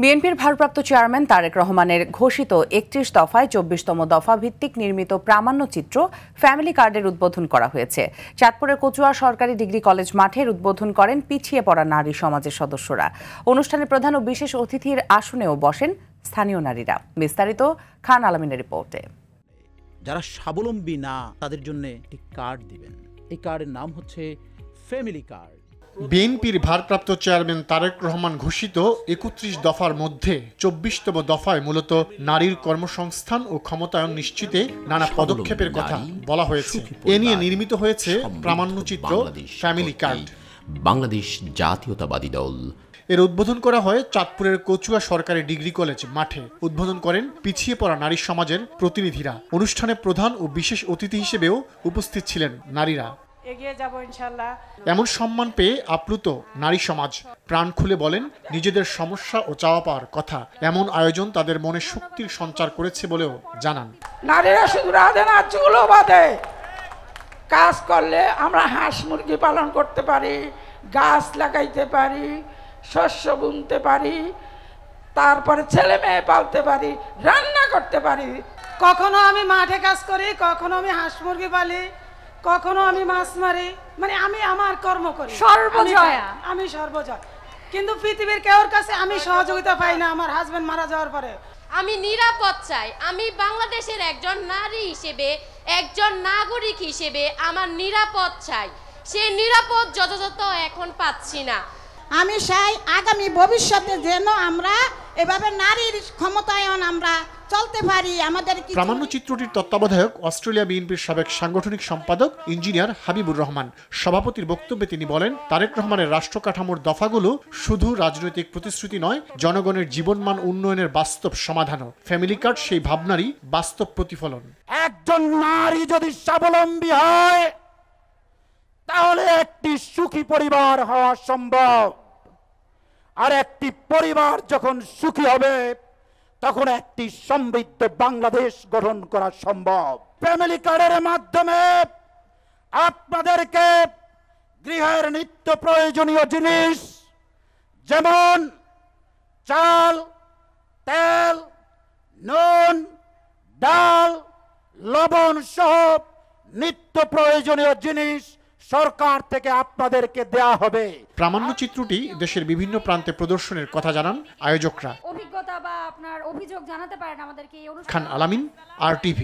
বিএনপির ভারপ্রাপ্ত চেয়ারম্যান তারেক রহমানের ঘোষিত ৩১ দফায় ২৪তম দফা ভিত্তিক নির্মিত প্রামাণ্যচিত্র ফ্যামিলি কার্ডের উদ্বোধন করা হয়েছে। চাঁদপুরের কচুয়া সরকারি ডিগ্রি কলেজ মাঠের উদ্বোধন করেন পিছিয়ে পড়া নারী সমাজের সদস্যরা। অনুষ্ঠানে প্রধান ও বিশেষ অতিথির আসনেও বসেন স্থানীয় নারীরা। বিস্তারিত খান আলামিনের রিপোর্টে। যারা স্বাবলম্বী না তাদের জন্য একটি কার্ড দিবেন। এই কার্ডের নাম হচ্ছে ফ্যামিলি কার্ড। বিএনপির ভারপ্রাপ্ত চেয়ারম্যান তারেক রহমান ঘোষিত ৩১ দফার মধ্যে ২৪তম দফায় মূলত নারীর কর্মসংস্থান ও ক্ষমতায়ন নিশ্চিতে নানা পদক্ষেপের কথা বলা হয়েছে। এ নিয়ে নির্মিত হয়েছে প্রামাণ্যচিত্র ফ্যামিলি কার্ড। বাংলাদেশ জাতীয়তাবাদী দল এর উদ্বোধন করা হয় চাঁদপুরের কচুয়া সরকারি ডিগ্রি কলেজ মাঠে। উদ্বোধন করেন পিছিয়ে পড়া নারী সমাজের প্রতিনিধিরা। অনুষ্ঠানে প্রধান ও বিশেষ অতিথি হিসেবেও উপস্থিত ছিলেন নারীরা। এগিয়ে যাব ইনশাআল্লাহ। এমন সম্মান পেয়ে আপ্লুত নারী সমাজ। প্রাণ খুলে বলেন নিজেদের সমস্যা ও চাওয়া পাওয়ার কথা। এমন আয়োজন তাদের মনে শক্তির সঞ্চার করেছে বলেও জানান। নারীরা শুধু রাধে না, চুলও বাঁধে। কাজ করলে আমরা হাঁস মুরগি পালন করতে পারি, গাছ লাগাইতে পারি, শস্য বুনতে পারি, তারপরে ছেলে মেয়ে পালতে পারি, রান্না করতে পারি। কখনো আমি মাঠে কাজ করি, কখনো আমি হাঁস মুরগি পালি, কখনো আমি মাছ মারি, মানে আমি আমার কর্ম করি। সর্বজয়া আমি সর্বজয়া, কিন্তু পৃথিবীর কেউর কাছে আমি সহযোগিতা পাই না। আমার হাজবেন্ড মারা যাওয়ার পরে আমি নিরাপদ চাই। আমি বাংলাদেশের একজন নারী হিসেবে, একজন নাগরিক হিসেবে আমার নিরাপদ চাই। সেই নিরাপদ যথাযথ এখন পাচ্ছি না। আমি চাই আগামী ভবিষ্যতে যেন আমরা এভাবে নারীর ক্ষমতায়ন আমরা চলতে পারি। আমাদের প্রামাণ্যচিত্রটির তত্ত্বাবধায়ক অস্ট্রেলিয়া বিএনপির সাবেক সাংগঠনিক সম্পাদক ইঞ্জিনিয়ার হাবিবুর রহমান। সভাপতির বক্তব্যে তিনি বলেন, তারেক রহমানের রাষ্ট্র কাঠামোর দফাগুলো শুধু রাজনৈতিক প্রতিশ্রুতি নয়, জনগণের জীবনমান উন্নয়নের বাস্তব সমাধানও। ফ্যামিলি কার্ড সেই ভাবনারই বাস্তব প্রতিফলন। একজন নারী যদি স্বাবলম্বী হয় তাহলে একটি সুখী পরিবার হওয়া সম্ভব। আর একটি পরিবার যখন সুখী হবে তখন একটি সমৃদ্ধ বাংলাদেশ গঠন করা সম্ভব। ফ্যামিলি কার্ডের মাধ্যমে আপনাদেরকে গৃহের নিত্য প্রয়োজনীয় জিনিস যেমন চাল, তেল, নুন, ডাল, লবণ সহ নিত্য প্রয়োজনীয় জিনিস সরকার থেকে আপনাদেরকে দেয়া হবে। প্রামাণ্যচিত্রটি দেশের বিভিন্ন প্রান্তে প্রদর্শনের কথা জানান আয়োজকরা। অভিজ্ঞতা বা আপনার অভিযোগ জানাতে পারেন আমাদেরকে। খান আলামিন, RTV।